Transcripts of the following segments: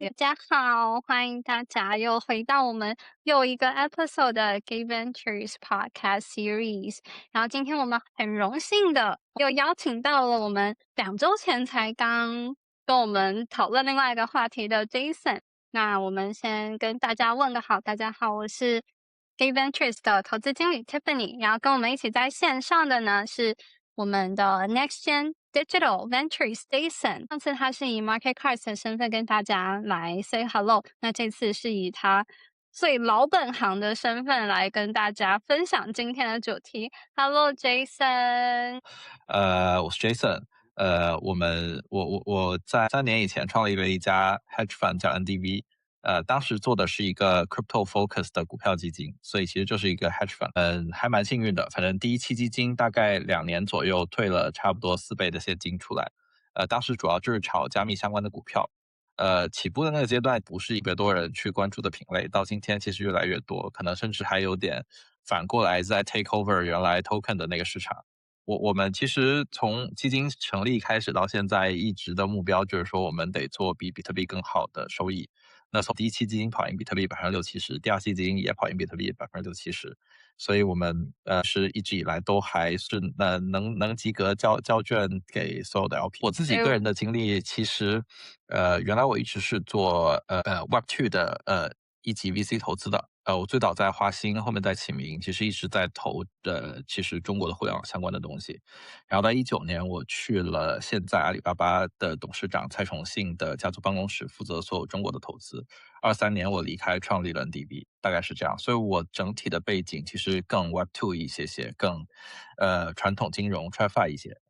大家好，欢迎大家又回到我们又一个 episode 的 Gay Ventures Podcast Series。然后今天我们很荣幸的又邀请到了我们2周前才刚跟我们讨论另外一个话题的 Jason。那我们先跟大家问个好，大家好，我是 Gay Ventures 的投资经理 Tiffany。然后跟我们一起在线上的呢是我们的 Next Gen Digital Ventures Jason。上次他是以 Market Cards 的身份跟大家来 say hello，那这次是以他最老本行的身份来跟大家分享今天的主题。Hello Jason。我是 Jason。我在3年以前创立了一家 hedge fund 叫 NDV。当时做的是一个 crypto focus 的股票基金，所以其实就是一个 hedge fund。还蛮幸运的，反正第一期基金大概2年左右退了差不多4倍的现金出来。当时主要就是炒加密相关的股票。起步的那个阶段不是特别多人去关注的品类，到今天其实越来越多，可能甚至还有点反过来在 take over 原来 token 的那个市场。我们其实从基金成立开始到现在，一直的目标就是说，我们得做比比特币更好的收益。那从第一期基金跑赢比特币60%-70%，第二期基金也跑赢比特币60%-70%，所以我们是一直以来都还是能及格交卷给所有的 LP。我自己个人的经历，其实原来我一直是做Web2 的一级 VC 投资的。我最早在华兴，后面在启明，其实一直在投其实中国的互联网相关的东西。然后在19年，我去了现在阿里巴巴的董事长蔡崇信的家族办公室，负责所有中国的投资。23年我离开，创立了 NDV，大概是这样。所以我整体的背景其实更 Web2 一些，更传统金融 TradFi 一些。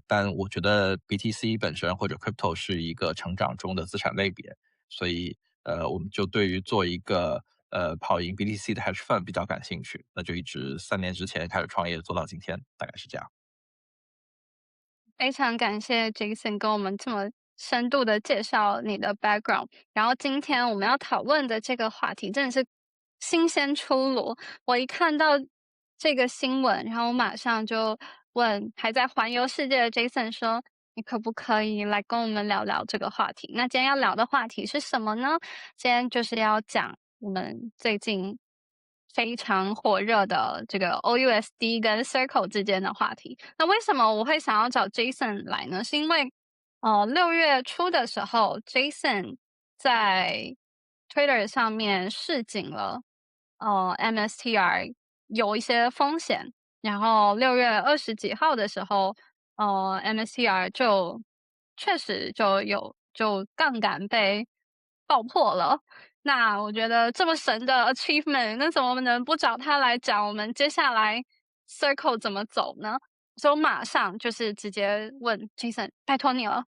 但我觉得 BTC 本身或者 Crypto 是一个成长中的资产类别，所以我们就对于做一个跑赢 BTC 的 hedge fund 比较感兴趣，那就一直3年之前开始创业，做到今天，大概是这样。非常感谢 Jason 跟我们这么深度的介绍你的 background。然后今天我们要讨论的这个话题真的是新鲜出炉。我一看到这个新闻，然后我马上就问还在环游世界的 Jason 说，你可不可以来跟我们聊聊这个话题？那今天要聊的话题是什么呢？今天就是要讲我们最近非常火热的这个 OUSD 跟 Circle 之间的话题。那为什么我会想要找 Jason 来呢？是因为6月初的时候，Jason 在 Twitter 上面示警了，MSTR 有一些风险。然后6月20几号的时候，MSTR 就确实就杠杆被爆破了。那我觉得这么神的 achievement，那怎么能不找他来讲我们接下来 Circle 怎么走呢？所以我马上就是直接问 Jason，拜托你了，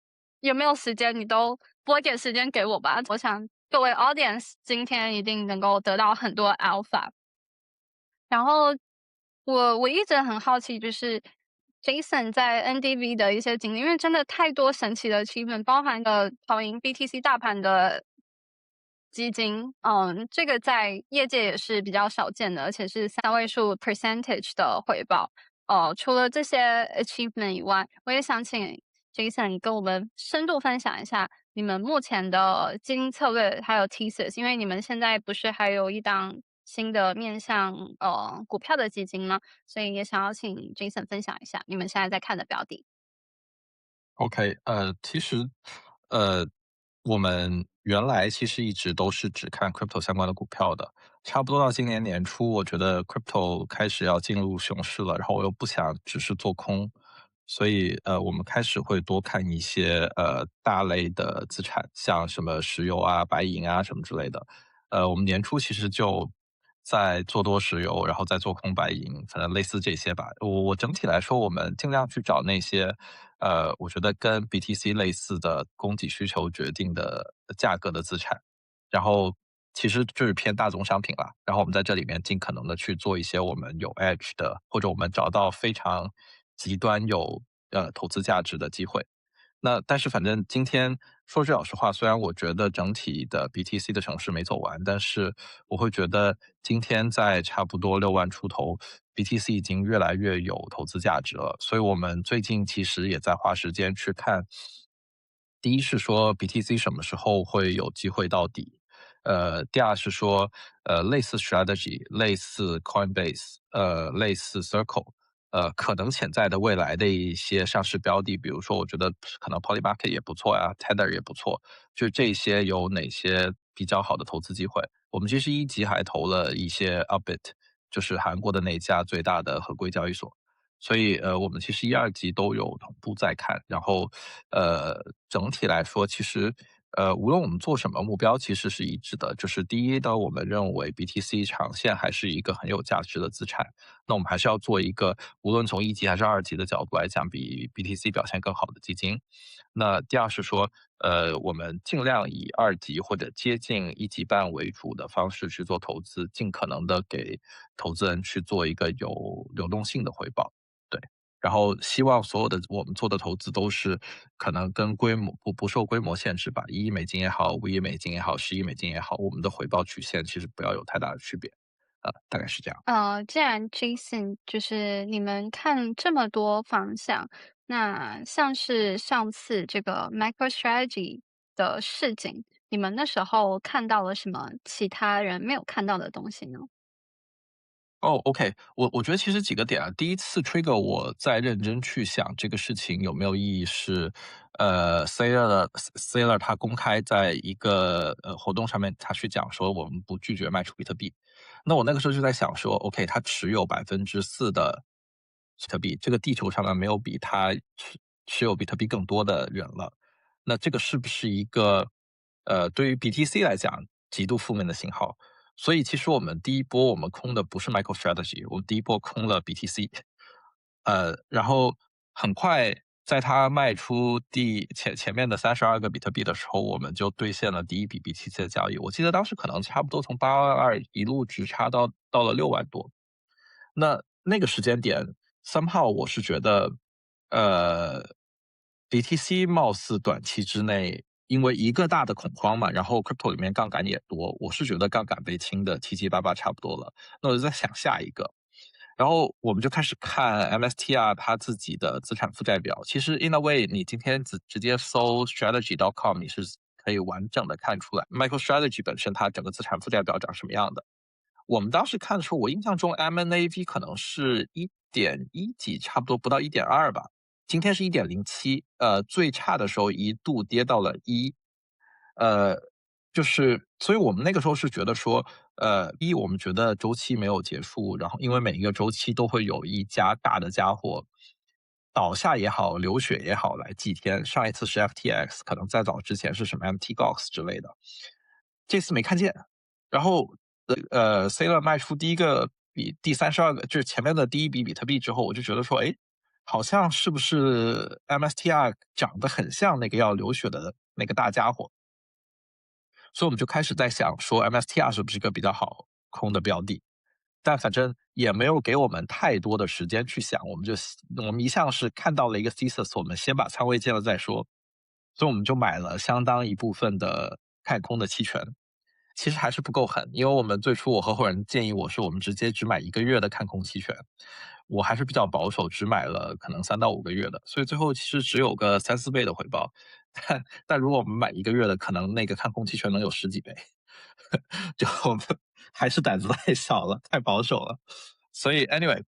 有没有时间你都拨一点时间给我吧。我想各位 audience 今天一定能够得到很多 alpha。然后我一直很好奇，就是 Jason 在 NDV 的一些经历，因为真的太多神奇的 achievement，包含了跑赢 BTC 大盘的基金。这个在业界也是比较少见的，而且是3位数 percentage 的回报。除了这些 achievement 以外，我也想请 Jason 跟我们深度分享一下你们目前的基金策略还有 thesis，因为你们现在不是还有一档新的面向股票的基金吗？所以也想要请 Jason 分享一下你们现在在看的标的。OK，其实，呃，我们原来其实一直都是只看 crypto 相关的股票的。差不多到今年年初，我觉得 crypto 开始要进入熊市了，然后我又不想只是做空，所以我们开始会多看一些大类的资产，像什么石油啊、白银啊什么之类的。我们年初其实就在做多石油，然后再做空白银，反正类似这些吧。我整体来说，我们尽量去找那些我觉得跟 BTC 类似的供给需求决定的价格的资产，然后其实就是偏大宗商品啦。然后我们在这里面尽可能的去做一些我们有 edge 的，或者我们找到非常极端有投资价值的机会。那但是反正今天说句老实话，虽然我觉得整体的 BTC 的城市没走完，但是我会觉得今天在差不多6万出头，BTC 已经越来越有投资价值了。所以我们最近其实也在花时间去看第一是说 BTC 什么时候会有机会到底，第二是说，类似 Strategy、类似 Coinbase、类似 Circle，可能潜在的未来的一些上市标的，比如说我觉得可能 Polymarket 也不错呀，Tether 也不错，就这些有哪些比较好的投资机会？我们其实一级还投了一些 Upbit，就是韩国的那家最大的合规交易所。所以我们其实一二级都有同步在看，然后整体来说，其实无论我们做什么，目标其实是一致的，就是第一呢，我们认为 BTC 长线还是一个很有价值的资产，那我们还是要做一个无论从一级还是二级的角度来讲，比 BTC 表现更好的基金。那第二是说，我们尽量以二级或者接近一级半为主的方式去做投资，尽可能的给投资人去做一个有流动性的回报。对，然后希望所有的我们做的投资都是可能跟规模不受规模限制吧，1亿美金也好，5亿美金也好，10亿美金也好，我们的回报曲线其实不要有太大的区别，大概是这样。既然 Jason 就是你们看这么多方向，那像是上次这个 MicroStrategy 的市景，你们那时候看到了什么其他人没有看到的东西呢？哦，OK，我觉得其实几个点啊，第一次 trigger 我再认真去想这个事情有没有意义是，Saylor 他公开在一个活动上面，他去讲说我们不拒绝卖出比特币。那我那个时候就在想说，OK，他持有4%的比特币，这个地球上面没有比他持有比特币更多的人了。那这个是不是一个对于 BTC 来讲极度负面的信号？所以其实我们第一波我们空的不是 MicroStrategy，我们第一波空了 BTC，然后很快在它卖出前面的32个比特币的时候，我们就兑现了第一笔 BTC 的交易。我记得当时可能差不多从8万2一路直插到了6万多。那个时间点，somehow 我是觉得，呃，BTC 貌似短期之内，因为一个大的恐慌嘛，然后 crypto 里面杠杆也多，我是觉得杠杆被清的七七八八差不多了。那我就在想下一个，然后我们就开始看 MSTR 它自己的资产负债表。其实 in a way，你今天直接搜 strategy.com，你是可以完整的看出来 MicroStrategy 本身它整个资产负债表长什么样的。我们当时看的时候，我印象中 MNAV 可能是1.1几，差不多不到1.2吧。今天是1.07，最差的时候一度跌到了1，呃，所以我们那个时候是觉得说，我们觉得周期没有结束，然后因为每一个周期都会有一家大的家伙倒下也好，流血也好来祭天。上一次是 FTX，可能再早之前是什么 MTGOX 之类的，这次没看见。然后Saylor 卖出第32个，就是前面的第一笔比特币之后，我就觉得说，哎，好像是不是 MSTR 长得很像那个要流血的那个大家伙？所以我们就开始在想说 MSTR 是不是一个比较好空的标的，但反正也没有给我们太多的时间去想，我们一向是看到了一个 thesis，我们先把仓位建了再说，所以我们就买了相当一部分的看空的期权。其实还是不够狠，因为最初我合伙人建议我们直接只买1个月的看空期权，我还是比较保守，只买了可能3到5个月的，所以最后其实只有个3、4倍的回报。但如果我们买1个月的，可能那个看空期权能有十几倍，就我们还是胆子太小了，太保守了。所以 anyway，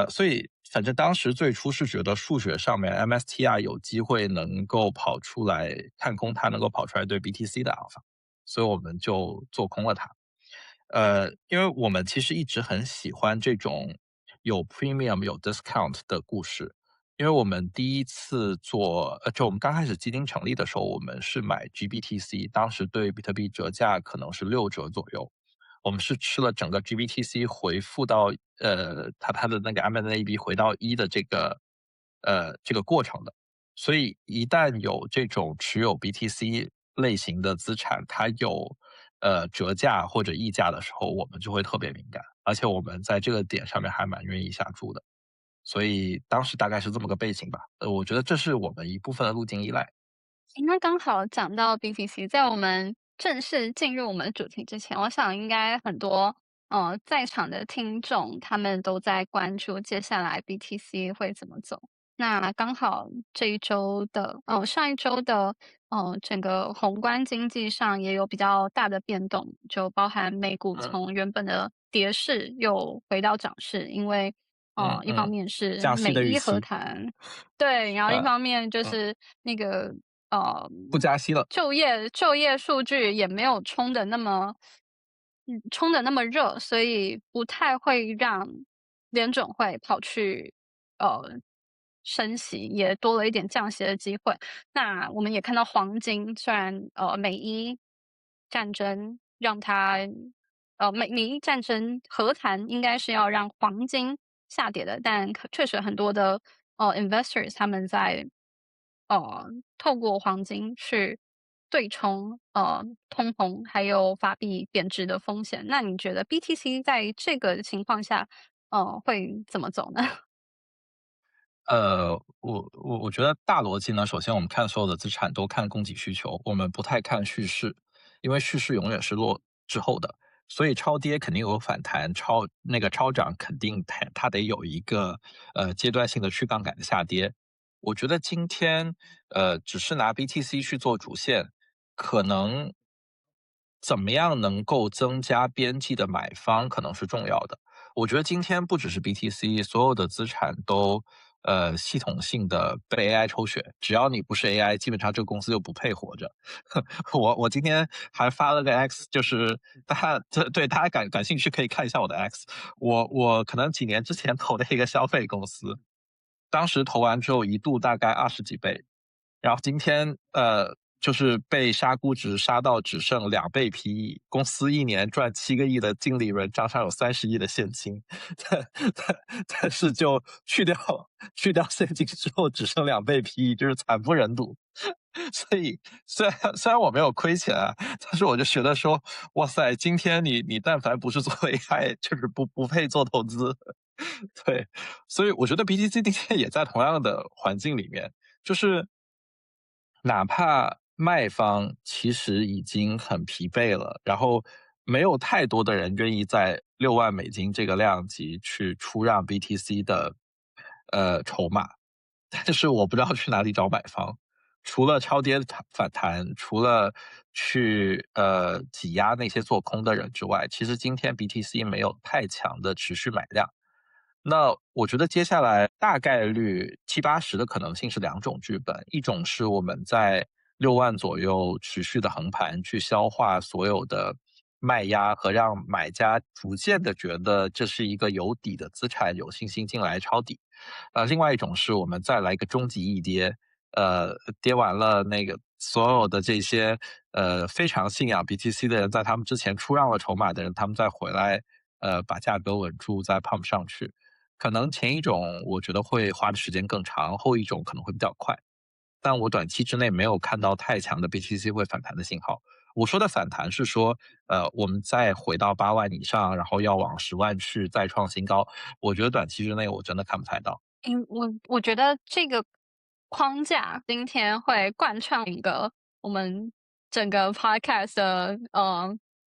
所以反正当时最初是觉得数学上面 MSTR 有机会能够跑出来看空它，能够跑出来对 BTC 的 alpha，所以我们就做空了它。因为我们其实一直很喜欢这种有 premium 有 discount 的故事。因为我们第一次做，就我们刚开始基金成立的时候，我们是买 GBTC，当时对比特币折价可能是6折左右。我们是吃了整个 GBTC 回复到它的那个 MNAB 回到1的这个过程的。所以一旦有这种持有 BTC 类型的资产，它有折价或者溢价的时候，我们就会特别敏感，而且我们在这个点上面还蛮愿意下注的。所以当时大概是这么个背景吧。我觉得这是我们一部分的路径依赖。诶，那刚好讲到 BTC，在我们正式进入我们主题之前，我想应该很多在场的听众，他们都在关注接下来 BTC 会怎么走。那刚好这一周的上一周的，整个宏观经济上也有比较大的变动，就包含美股嗯从原本的跌势又回到涨势。因为，一方嗯嗯，面是降息美伊和的预期，谈，对，然后一呃方面就嗯，是那个，呃，不加息了，就业数据也没有冲的那么热，所以不太会让联准会跑去呃升息，也多了一点降息的机会。那我们也看到黄金，虽然美伊战争让它美伊战争和谈应该是要让黄金下跌的，但确实很多的investors 他们在呃透过黄金去对冲通膨还有法币贬值的风险。那你觉得 BTC 在这个情况下会怎么走呢？我觉得大逻辑呢，首先我们看所有的资产都看供给需求，我们不太看叙事，因为叙事永远是落之后的，所以超跌肯定有反弹，超涨肯定它得有一个阶段性的去杠杆的下跌。我觉得今天只是拿 BTC 去做主线，可能怎么样能够增加边际的买方可能是重要的。我觉得今天不只是 BTC，所有的资产都系统性的被 AI 抽血，只要你不是 AI，基本上这个公司就不配活着。我今天还发了个 X，就是大家感兴趣可以看一下我的 X。我可能几年之前投的一个消费公司，当时投完之后一度大概20几倍，然后今天就是被杀估值杀到只剩2倍 PE，公司一年赚7个亿的净利润，账上有30亿的现金，但是就去掉现金之后只剩2倍 PE，就是惨不忍睹。所以虽然我没有亏钱啊，但是我就觉得说，哇塞，今天你但凡不是做 AI，就是不配做投资。对，所以我觉得 BTC 今天也在同样的环境里面，就是哪怕卖方其实已经很疲惫了，然后没有太多的人愿意在$60,000这个量级去出让 BTC 的筹码，但是我不知道去哪里找买方，除了超跌反弹，除了去挤压那些做空的人之外，其实今天 BTC 没有太强的持续买量。那我觉得接下来大概率70%-80%的可能性是两种剧本，一种是我们在6万左右持续的横盘，去消化所有的卖压和让买家逐渐的觉得这是一个有底的资产，有信心进来抄底。另外一种是我们再来一个终极一跌，跌完了那个所有的这些非常信仰 BTC 的人，在他们之前出让了筹码的人，他们再回来把价格稳住，再 pump 上去。可能前一种我觉得会花的时间更长，后一种可能会比较快。但我短期之内没有看到太强的 BTC 会反弹的信号。我说的反弹是说，我们再回到8万以上，然后要往10万去再创新高。我觉得短期之内我真的看不太到。我觉得这个框架今天会贯穿一个我们整个 podcast 的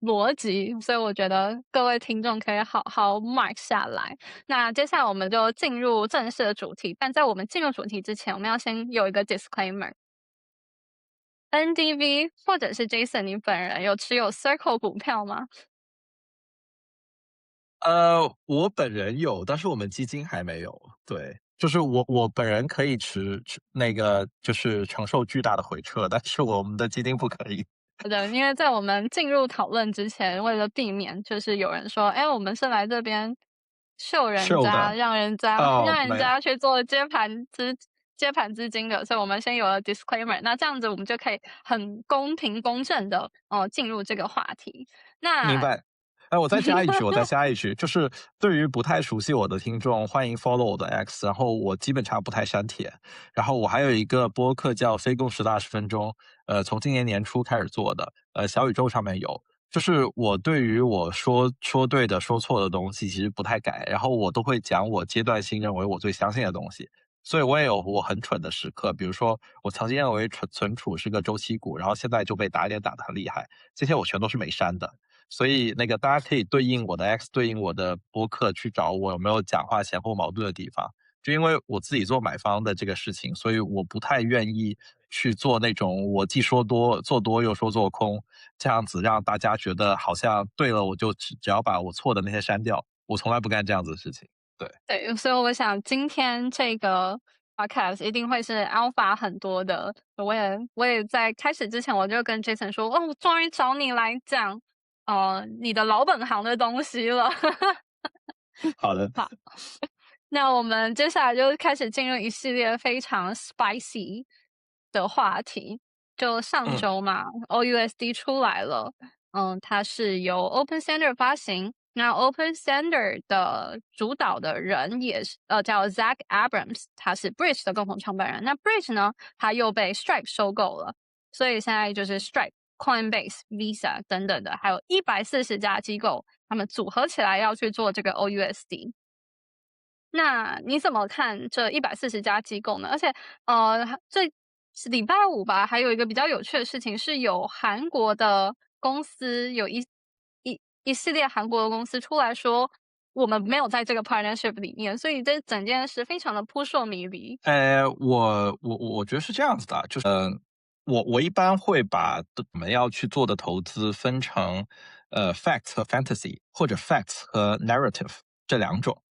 逻辑，所以我觉得各位听众可以好好 mark 下来。那接下来我们就进入正式的主题，但在我们进入主题之前，我们要先有一个 disclaimer。NDV 或者是 Jason，你本人有持有 Circle 股票吗？我本人有，但是我们基金还没有。对，就是我本人可以那个就是承受巨大的回撤，但是我们的基金不可以。好的，因为在我们进入讨论之前，为了避免就是有人说，哎，我们是来这边秀人家，是的，让人没有，家去做接盘资金的，所以我们先有了 disclaimer。那这样子我们就可以很公平公正的进入这个话题。那 明白。哎，我再加一句，就是对于不太熟悉我的听众，欢迎 follow 我的 X，然后我基本上不太删帖，然后我还有一个播客叫《非共识的20分钟》，从今年年初开始做的，小宇宙上面有。就是我对于我说对的、说错的东西，其实不太改，然后我都会讲我阶段性认为我最相信的东西。所以我也有我很蠢的时刻，比如说我曾经认为存储是个周期股，然后现在就被打脸打得很厉害，这些我全都是没删的。所以那个大家可以对应我的 X，对应我的播客去找我有没有讲话前后矛盾的地方。就因为我自己做买方的这个事情，所以我不太愿意去做那种我既说多做多又说做空，这样子让大家觉得好像对了，我就只要把我错的那些删掉，我从来不干这样子的事情。对。对，所以我想今天这个 podcast 一定会是 alpha 很多的。我也在开始之前我就跟 Jason 说，哦，我终于找你来讲，你的老本行的东西了。好的。好，那我们接下来就开始进入一系列非常 spicy 的话题。就上嗯。周嘛，OUSD 出来了，它是由 Open Standard 发行。那 Open Standard 的主导的人也是叫 Zach Abrams，他是 Bridge 的共同创办人。那 Bridge 呢，他又被 Stripe 收购了，所以现在就是 Stripe、Coinbase、Visa 等等的，还有140家机构，他们组合起来要去做这个 OUSD。那你怎么看这140家机构呢？而且，这礼拜五吧，还有一个比较有趣的事情，是有韩国的公司，有一系列韩国的公司出来说，我们没有在这个 partnership 里面，所以这整件事非常的扑朔迷离。我觉得是这样子的，就是我一般会把我们要去做的投资分成facts 和 fantasy，或者 facts 和 narrative 这两种。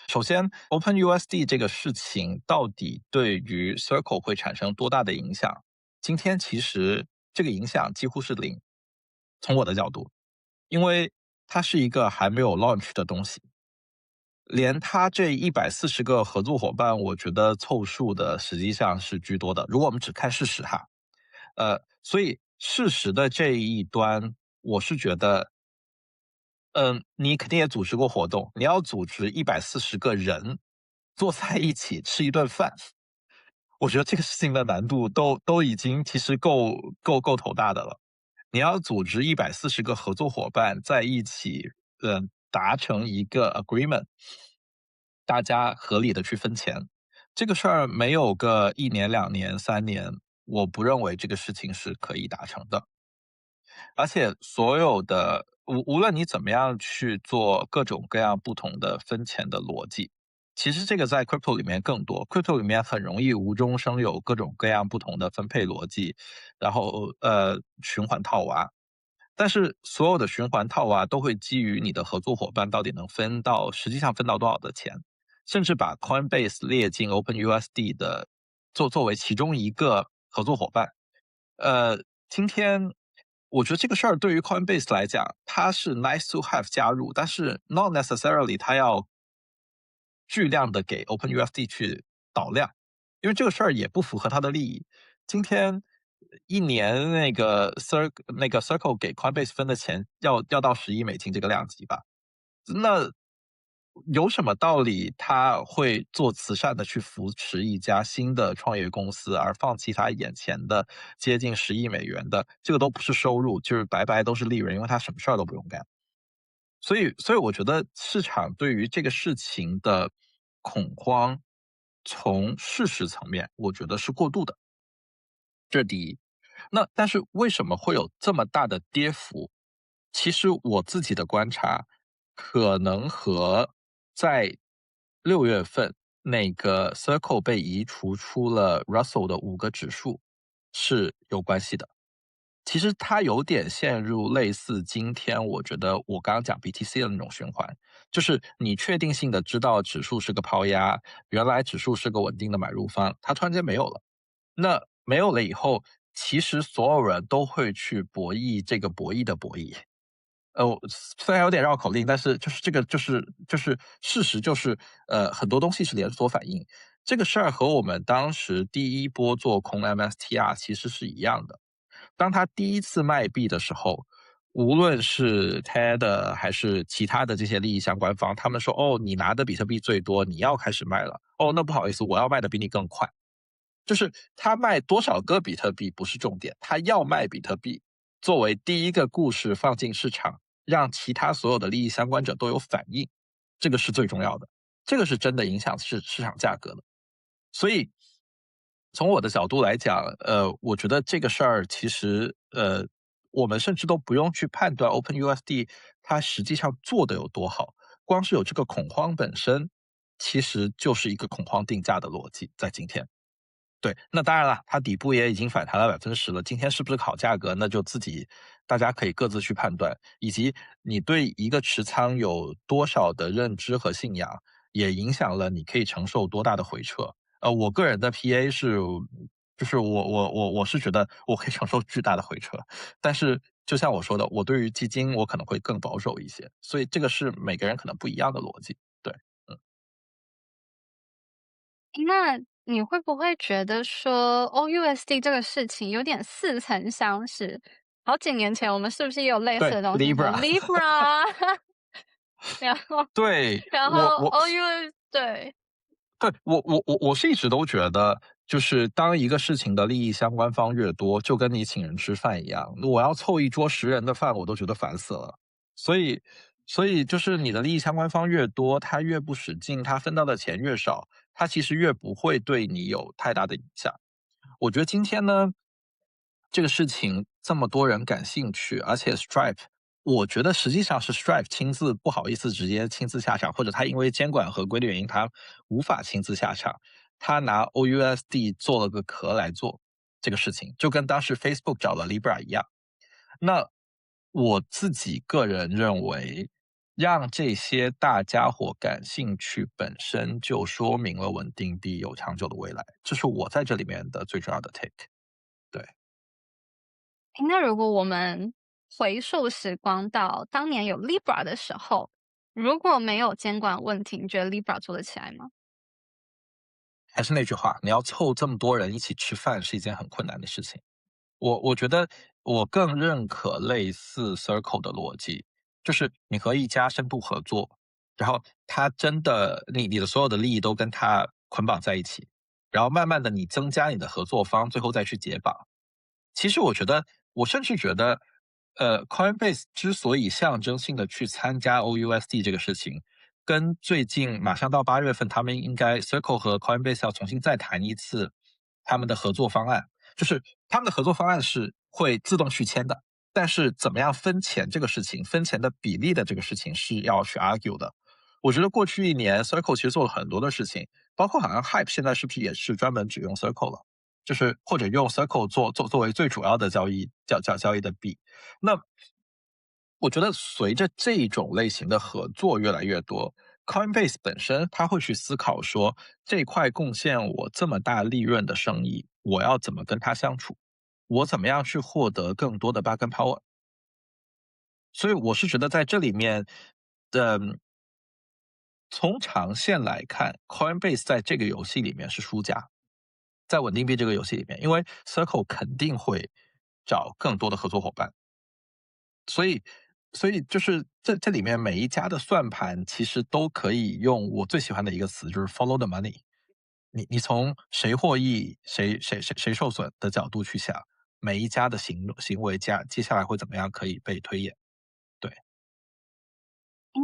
首先 ，OpenUSD 这个事情到底对于 Circle 会产生多大的影响？今天其实这个影响几乎是零，从我的角度，因为它是一个还没有 launch 的东西，连它这140个合作伙伴，我觉得凑数的实际上是居多的。如果我们只看事实哈，所以事实的这一端，我是觉得你肯定也组织过活动，你要组织140个人坐在一起吃一顿饭，我觉得这个事情的难度都已经其实够头大的了。你要组织140个合作伙伴在一起，达成一个 agreement，大家合理的去分钱，这个事儿没有个1年、2年、3年，我不认为这个事情是可以达成的。而且所有的无论你怎么样去做各种各样不同的分钱的逻辑，其实这个在 crypto 里面更多，crypto 里面很容易无中生有各种各样不同的分配逻辑，然后循环套娃。但是所有的循环套娃都会基于你的合作伙伴到底能实际上分到多少的钱，甚至把 Coinbase 列进 OpenUSD 的作为其中一个合作伙伴。今天我觉得这个事儿对于 Coinbase 来讲，它是 nice to have 加入，但是 not necessarily 它要巨量的给 OpenUSD 去导量，因为这个事儿也不符合它的利益。今天一年那个 Circle 给 Coinbase 分的钱要到$10亿这个量级吧？那有什么道理他会做慈善的去扶持一家新的创业公司，而放弃他眼前的接近$10亿的，这个都不是收入，就是白白都是利润，因为他什么事儿都不用干。所以我觉得市场对于这个事情的恐慌，从事实层面，我觉得是过度的，这是第一。那但是为什么会有这么大的跌幅？其实我自己的观察，可能和在6月份那个 Circle 被移除出了 Russell 的5个指数是有关系的。其实它有点陷入类似今天我觉得我刚刚讲 BTC 的那种循环，就是你确定性的知道指数是个抛压，原来指数是个稳定的买入方，它突然间没有了。那没有了以后，其实所有人都会去博弈这个博弈的博弈。虽然有点绕口令，但是就是这个就是事实，就是很多东西是连锁反应。这个事儿和我们当时第一波做空 MSTR 其实是一样的。当他第一次卖币的时候，无论是 TED 还是其他的这些利益相关方，他们说：“哦，你拿的比特币最多，你要开始卖了。哦，那不好意思，我要卖的比你更快。”就是他卖多少个比特币不是重点，他要卖比特币作为第一个故事放进市场，让其他所有的利益相关者都有反应，这个是最重要的，这个是真的影响市场价格的。所以从我的角度来讲，我觉得这个事儿其实我们甚至都不用去判断 OpenUSD 它实际上做的有多好，光是有这个恐慌本身，其实就是一个恐慌定价的逻辑，在今天。对，那当然了，它底部也已经反弹了10%了。今天是不是好价格，那就大家可以各自去判断，以及你对一个持仓有多少的认知和信仰，也影响了你可以承受多大的回撤。我个人的 PA 是，就是我是觉得我可以承受巨大的回撤，但是就像我说的，我对于基金我可能会更保守一些，所以这个是每个人可能不一样的逻辑。对，嗯。那你会不会觉得说 OUSD 这个事情有点似曾相识？好几年前我们是不是也有类似对的东西？什么 ，Libra，Libra，然后对，然后 OU 对，对，我是一直都觉得，就是当一个事情的利益相关方越多，就跟你请人吃饭一样，我要凑一桌10人的饭，我都觉得烦死了。所以，所以就是你的利益相关方越多，他越不使劲，他分到的钱越少，他其实越不会对你有太大的影响。我觉得今天呢，这个事情这么多人感兴趣，而且 Stripe，我觉得实际上是 Stripe 亲自不好意思直接亲自下场，或者他因为监管合规的原因，他无法亲自下场，他拿 OUSD 做了个壳来做这个事情，就跟当时 Facebook 找了 Libra 一样。那我自己个人认为，让这些大家伙感兴趣本身就说明了稳定币有长久的未来，这是我在这里面的最重要的 take。对。诶那如果我们回溯时光到当年有 Libra 的时候，如果没有监管问题，你觉得 Libra 做得起来吗？还是那句话，你要凑这么多人一起吃饭是一件很困难的事情。我觉得我更认可类似 Circle 的逻辑，就是你和一家深度合作，然后他真的你的所有的利益都跟他捆绑在一起，然后慢慢的你增加你的合作方，最后再去解绑。其实我觉得，我甚至觉得，Coinbase 之所以象征性的去参加 OUSD 这个事情，跟最近马上到8月份，他们应该 Circle 和 Coinbase 要重新再谈一次他们的合作方案，就是他们的合作方案是会自动续签的，但是怎么样分钱这个事情，分钱的比例的这个事情是要去 argue 的。我觉得过去一年 Circle 其实做了很多的事情，包括好像 Hype 现在是不是也是专门只用 Circle 了？就是或者用 Circle 作为最主要的交易的币。那我觉得随着这种类型的合作越来越多，Coinbase 本身它会去思考说，这块贡献我这么大利润的生意，我要怎么跟它相处？我怎么样去获得更多的 bargain power？所以我是觉得在这里面的从长线来看，Coinbase 在这个游戏里面是输家。在稳定币这个游戏里面，因为 Circle 肯定会找更多的合作伙伴，所以，所以就是这里面每一家的算盘其实都可以用我最喜欢的一个词，就是 follow the money。你从谁获益、谁受损的角度去想，每一家的行为接下来会怎么样可以被推演。对。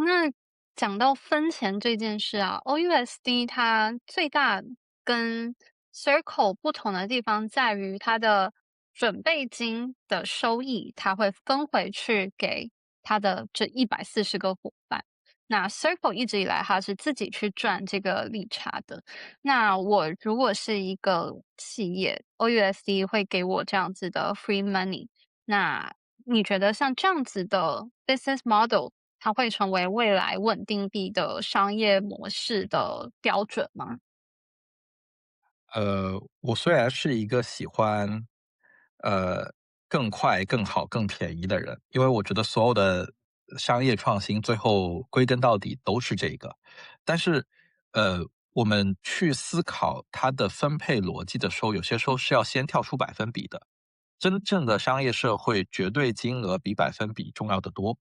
那讲到分钱这件事啊，OUSD 它最大跟 Circle 不同的地方在于它的准备金的收益，它会分回去给它的这140个伙伴。那 Circle 一直以来它是自己去赚这个利差的。那我如果是一个企业，OUSD 会给我这样子的 free money，那你觉得像这样子的 business model，它会成为未来稳定币的商业模式的标准吗？我虽然是一个喜欢，呃，更快、更好、更便宜的人，因为我觉得所有的商业创新最后归根到底都是这个。但是，我们去思考它的分配逻辑的时候，有些时候是要先跳出百分比的。真正的商业社会，绝对金额比百分比重要的多。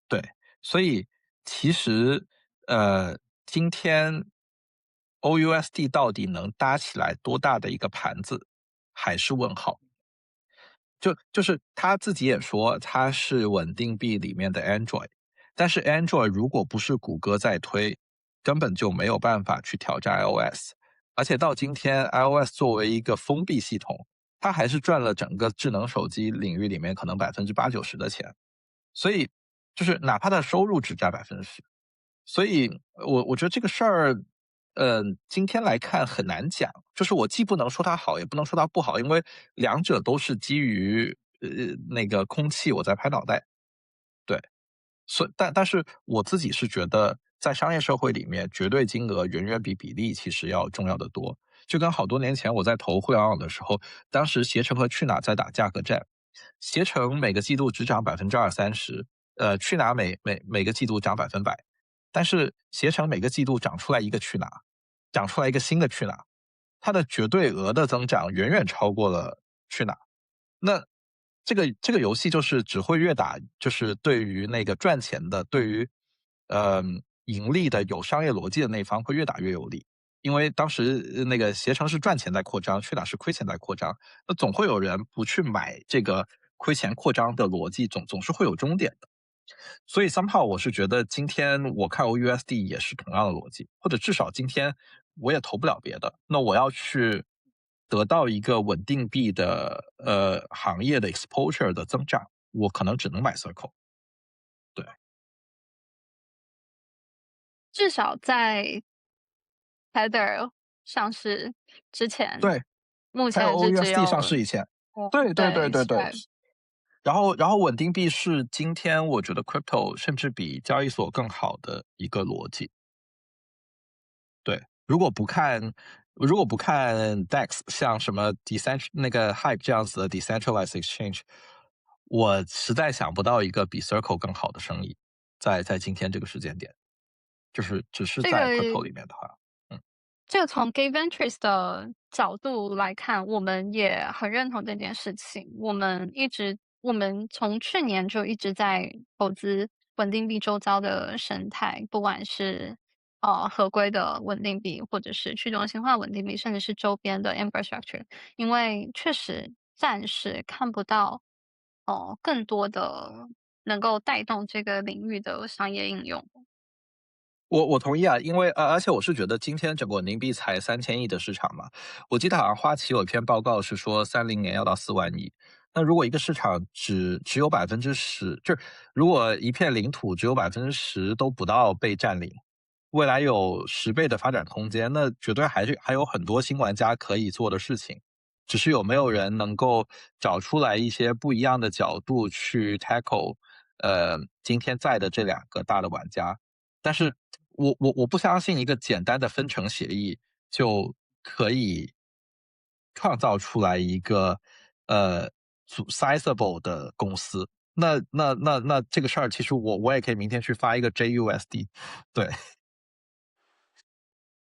对，所以其实，今天 OUSD 到底能搭起来多大的一个盘子，还是问号。就是他自己也说，他是稳定币里面的 Android，但是 Android 如果不是谷歌在推，根本就没有办法去挑战 iOS。而且到今天，iOS 作为一个封闭系统，它还是赚了整个智能手机领域里面可能80%-90%的钱。所以就是哪怕它的收入只占10%，所以我觉得这个事儿，今天来看很难讲，就是我既不能说它好，也不能说它不好，因为两者都是基于那个空气我在拍脑袋，对。但是我自己是觉得，在商业社会里面，绝对金额远远比比例其实要重要的多。就跟好多年前我在投互联网的时候，当时携程和去哪儿在打价格战，携程每个季度只涨20%-30%，去哪儿每个季度涨100%，但是携程每个季度长出来一个去哪儿，长出来一个新的去哪儿，它的绝对额的增长远远超过了去哪儿。那这个游戏就是只会越打，就是对于那个赚钱的，对于呃盈利的有商业逻辑的那一方会越打越有利。因为当时那个携程是赚钱在扩张，去哪儿是亏钱在扩张，那总会有人不去买这个亏钱扩张的逻辑，总是会有终点的。所以 somehow 我是觉得今天我看 OUSD 也是同样的逻辑，或者至少今天我也投不了别的，那我要去得到一个稳定币的行业的 exposure 的增长，我可能只能买 Circle。对至少在 Tether 上市之前，对，还有 目前是只 OUSD 上有市以前，对对对对 对对。Spread。然后稳定币是今天我觉得 crypto 甚至比交易所更好的一个逻辑。对，如果不看 DEX，像什么 那个 Hype 这样子的 decentralized exchange，我实在想不到一个比 Circle 更好的生意，在今天这个时间点，就是只是这在 crypto 个里面的话，嗯。这个从 Gay Ventures 的角度来看，我们也很认同这件事情。我们从去年就一直在投资稳定币周遭的生态，不管是合规的稳定币，或者是去中心化稳定币，甚至是周边的 infrastructure。因为确实暂时看不到更多的能够带动这个领域的商业应用。我同意啊，因为而且我是觉得今天整个稳定币才3000亿的市场嘛，我记得好像花旗有一篇报告是说30年要到4万亿。那如果一个市场只有10%，就是如果一片领土只有10%都不到被占领，未来有10倍的发展空间，那绝对还有很多新玩家可以做的事情，只是有没有人能够找出来一些不一样的角度去 tackle，今天在的这两个大的玩家。但是我不相信一个简单的分成协议就可以创造出来一个呃sizable 的公司。那这个事儿，其实我也可以明天去发一个 JUSD。对。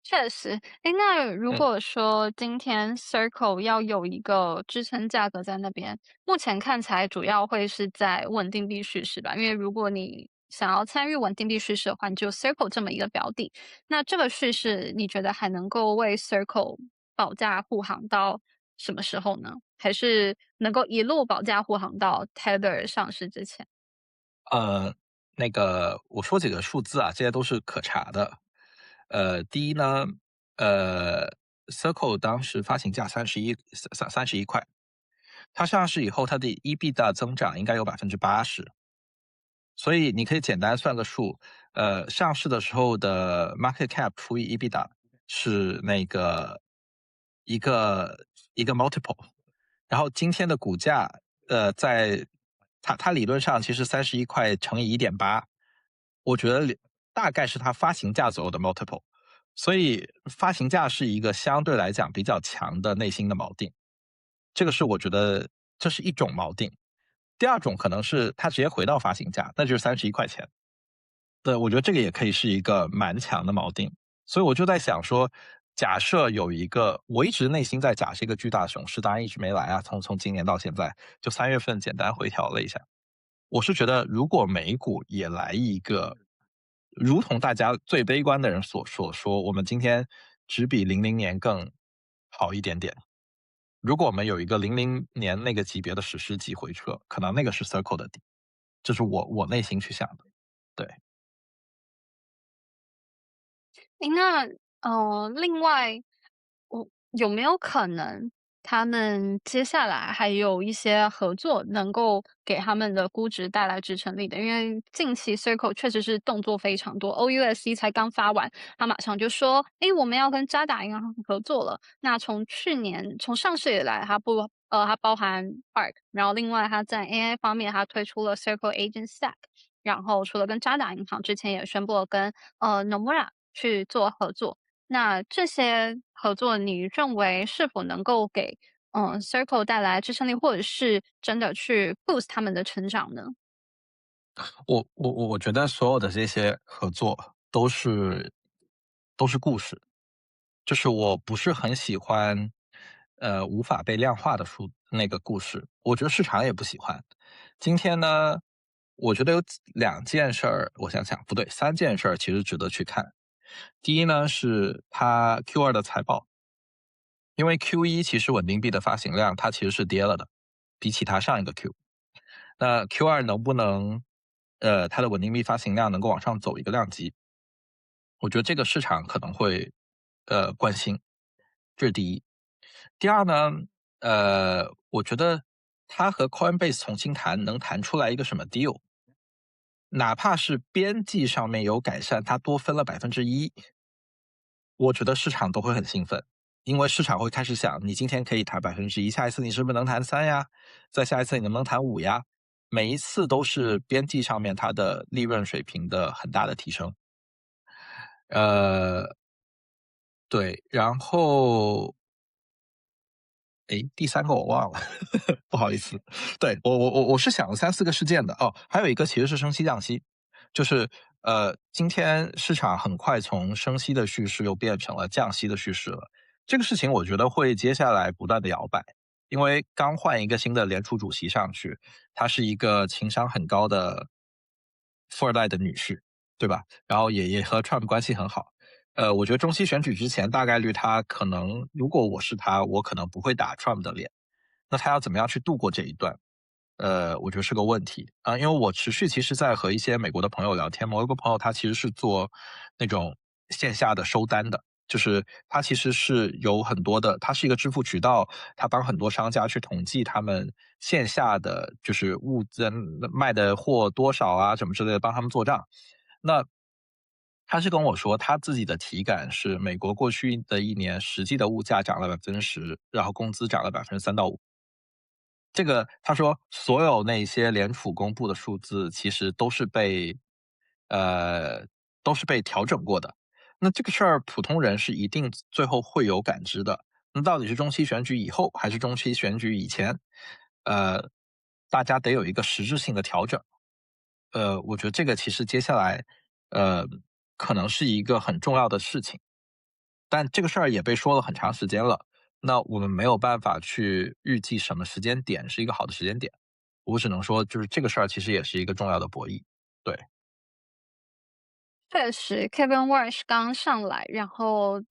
确实，诶，那如嗯。果说今天 Circle 要有一个支撑价格在那边，目前看起来主要会是在稳定币叙事吧？因为如果你想要参与稳定币叙事的话，你就 Circle 这么一个标的，那这个叙事你觉得还能够为 Circle 保驾护航到什么时候呢？还是能够一路保驾护航到 Tether 上市之前？呃，那个我说几个数字啊，这些都是可查的。第一呢，呃，Circle 当时发行价31块，它上市以后，它的 EBITDA 增长应该有80%。所以你可以简单算个数，上市的时候的 market cap 除以 EBITDA 是那个一个一个 multiple，然后今天的股价，在它理论上其实31块乘以1.8，我觉得大概是它发行价左右的 multiple，所以发行价是一个相对来讲比较强的内心的锚定，这个是我觉得这是一种锚定。第二种可能是它直接回到发行价，那就是31块钱。对，我觉得这个也可以是一个蛮强的锚定。所以我就在想说，假设有一个，我一直内心在假设一个巨大熊市，当然一直没来啊，从今年到现在，就3月份简单回调了一下。我是觉得，如果美股也来一个，如同大家最悲观的人所说，我们今天只比00年更好一点点。如果我们有一个00年那个级别的史诗级回撤，可能那个是 Circle 的底，这是我内心去想的。对。诶，那另外，有没有可能他们接下来还有一些合作能够给他们的估值带来支撑力的。因为近期 Circle 确实是动作非常多，OUSC 才刚发完，他马上就说：“诶，我们要跟渣打银行合作了。”那从去年从上市以来，它包含 ARK，然后另外它在 AI 方面，它推出了 Circle Agent Stack，然后除了跟渣打银行，之前也宣布了跟Nomura 去做合作。那这些合作，你认为是否能够给Circle 带来支撑力，或者是真的去 boost 他们的成长呢？我觉得所有的这些合作都是故事，就是我不是很喜欢，无法被量化的那个故事，我觉得市场也不喜欢。今天呢，我觉得有两件事儿，我想想，不对，三件事儿其实值得去看。第一呢，是它 Q2的财报，因为 Q1其实稳定币的发行量它其实是跌了的，比起它上一个 Q。那 Q2能不能，它的稳定币发行量能够往上走一个量级？我觉得这个市场可能会，关心，这是第一。第二呢，我觉得它和 Coinbase 重新谈，能谈出来一个什么 deal？哪怕是边际上面有改善，它多分了1%，我觉得市场都会很兴奋，因为市场会开始想，你今天可以谈1%，下一次你是不是能谈3呀？再下一次你能不能谈5呀？每一次都是边际上面它的利润水平的很大的提升。呃，对，然后第三个我忘了，不好意思。对，我是想了3、4个事件的。哦，还有一个其实是升息降息，就是今天市场很快从升息的叙事又变成了降息的叙事了。这个事情我觉得会接下来不断的摇摆，因为刚换一个新的联储主席上去，她是一个情商很高的富二代的女士，对吧？然后也和 Trump 关系很好。我觉得中期选举之前，大概率他可能，如果我是他，我可能不会打 Trump 的脸。那他要怎么样去度过这一段？我觉得是个问题啊，因为我持续其实在和一些美国的朋友聊天，某一个朋友他其实是做那种线下的收单的，就是他其实是有很多的，他是一个支付渠道，他帮很多商家去统计他们线下的就是物资卖的货多少啊，什么之类的，帮他们做账。那他是跟我说，他自己的体感是美国过去的一年实际的物价涨了10%，然后工资涨了3%到5%。这个他说所有那些联储公布的数字其实呃，都是被调整过的。那这个事儿普通人是一定最后会有感知的。那到底是中期选举以后还是中期选举以前？呃，大家得有一个实质性的调整。我觉得这个其实接下来，呃，可能是一个很重要的事情。但这个事儿也被说了很长时间了，那我们没有办法去预计什么时间点是一个好的时间点。我只能说，就是这个事儿其实也是一个重要的博弈。对。确实，Kevin Walsh 刚上来，然后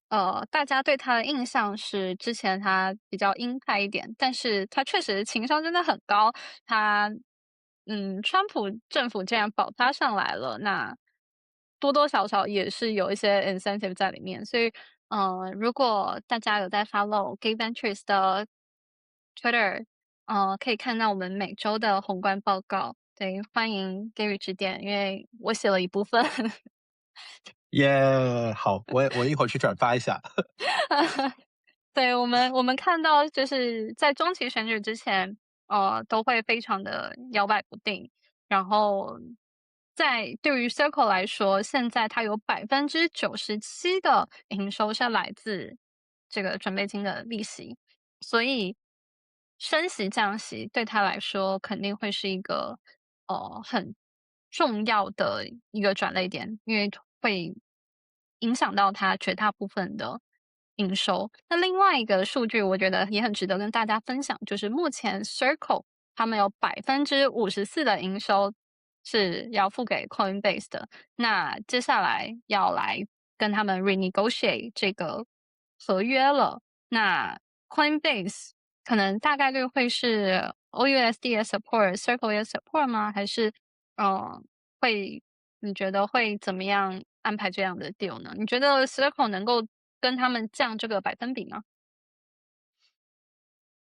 大家对他的印象是之前他比较鹰派一点，但是他确实情商真的很高。他川普政府既然保他上来了，那多多少少也是有一些 incentive 在里面。所以，如果大家有在 follow Gay Ventures 的 Twitter，可以看到我们每周的宏观报告。对，欢迎给予指点，因为我写了一部分。耶，好，我一会儿去转发一下。对，我们看到就是在中期选举之前，都会非常的摇摆不定。然后对于 Circle 来说，现在它有97%的营收是来自这个准备金的利息，所以升息降息对他来说肯定会是一个很重要的一个转捩点，因为会影响到它绝大部分的营收。那另外一个数据，我觉得也很值得跟大家分享，就是目前 Circle 他们有54%的营收是要付给 Coinbase 的，那接下来要来跟他们 renegotiate 这个合约了。那 Coinbase 可能大概率会是 OUSD 也 support，Circle 也 support 吗？还是嗯，会你觉得会怎么样安排这样的 deal 呢？你觉得 Circle 能够跟他们降这个百分比吗？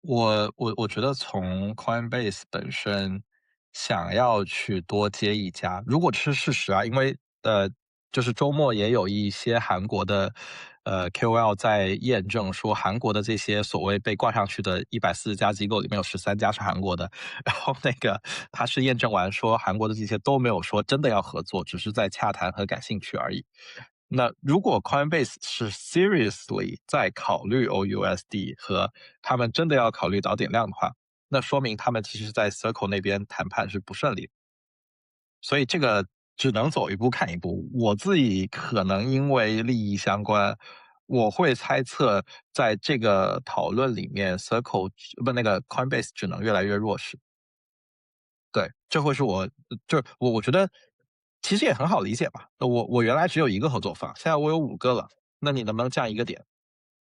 我觉得从 Coinbase 本身想要去多接一家，如果这是事实啊，因为就是周末也有一些韩国的KOL 在验证说，韩国的这些所谓被挂上去的140家机构里面有13家是韩国的，然后那个他是验证完说韩国的这些都没有说真的要合作，只是在洽谈和感兴趣而已。那如果 Coinbase 是 seriously 在考虑 OUSD 和他们真的要考虑导点量的话，那说明他们其实在 Circle 那边谈判是不顺利的。所以这个只能走一步看一步。我自己可能因为利益相关，我会猜测在这个讨论里面，Circle 不那个 Coinbase 只能越来越弱势。对，这会是就是我觉得其实也很好理解吧。我原来只有一个合作方，现在我有5个了，那你能不能降一个点？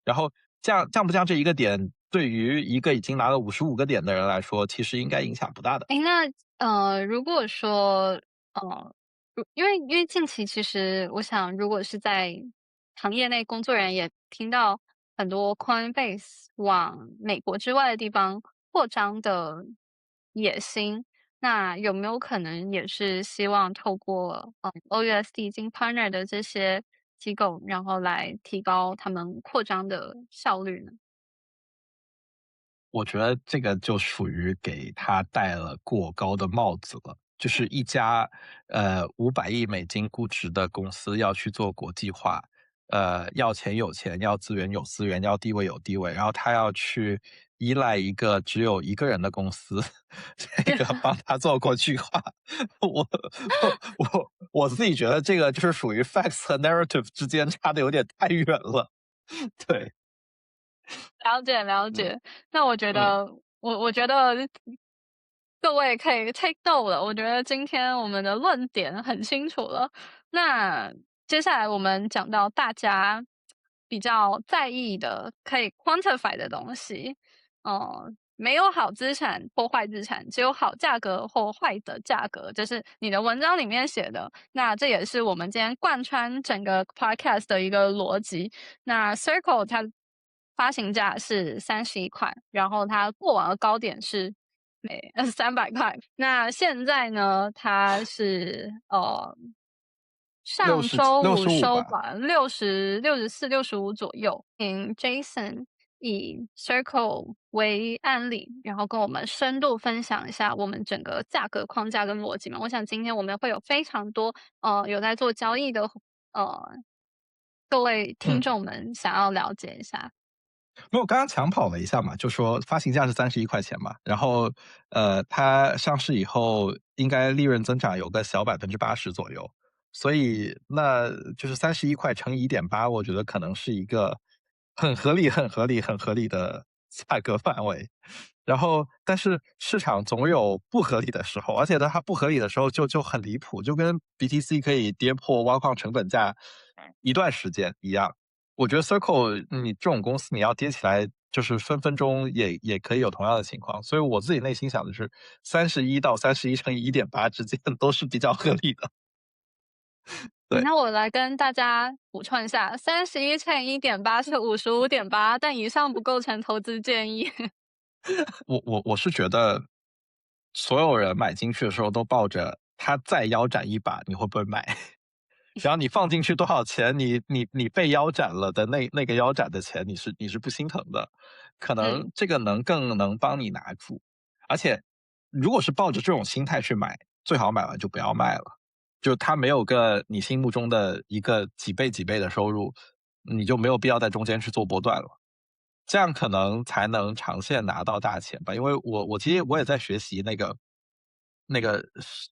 然后降不降这一个点，对于一个已经拿了55个点的人来说，其实应该影响不大的。诶，那如果说因为近期其实我想，如果是在行业内工作人也听到很多 Coinbase 往美国之外的地方扩张的野心，那有没有可能也是希望透过OUSD 已经 partner 的这些机构，然后来提高他们扩张的效率呢？我觉得这个就属于给他戴了过高的帽子了。就是一家500亿美金估值的公司要去做国际化，要钱有钱，要资源有资源，要地位有地位，然后他要去依赖一个只有一个人的公司，这个帮他做国际化。我我自己觉得这个就是属于 facts 和 narrative 之间差的有点太远了。对，了解了嗯解，那我觉嗯得我觉得各位可以 take note 了，我觉得今天我们的论点很清楚了。那接下来我们讲到大家比较在意的可以 quantify 的东西，没有好资产或坏资产，只有好价格或坏的价格，这是你的文章里面写的。那这也是我们今天贯穿整个 podcast 的一个逻辑。那 Circle 它发行价是31块，然后它过往的高点是300块。那现在呢，它是上周五65吧。收吧64、65左右。Jason 以 Circle 为案例，然后跟我们深度分享一下我们整个价格框架跟逻辑嘛。我想今天我们会有非常多有在做交易的呃各位听嗯。众们想要了解一下。因为我刚刚抢跑了一下嘛，就说发行价是31块钱嘛，然后它上市以后应该利润增长有个小80%左右，所以那就是31块乘以1.8，我觉得可能是一个很合理、很合理、很合理的价格范围。然后，但是市场总有不合理的时候，而且它不合理的时候就很离谱，就跟 BTC 可以跌破挖矿成本价一段时间一样。我觉得 Circle 你这种公司你要跌起来，就是分分钟也可以有同样的情况。所以我自己内心想的是31到31乘以1.8之间都是比较合理的。对，那我来跟大家补充一下31乘以1.8是55.8，但以上不构成投资建议。我是觉得所有人买进去的时候都抱着它再腰斩一把，你会不会买？只要你放进去多少钱，你被腰斩了的那个腰斩的钱，你是不心疼的，可嗯。能这个更能帮你拿住。而且，如果是抱着这种心态去买，最好买完就不要卖了。就它没有个你心目中的一个几倍几倍的收入，你就没有必要在中间去做波段了。这样可能才能长线拿到大钱吧。因为我其实我也在学习那个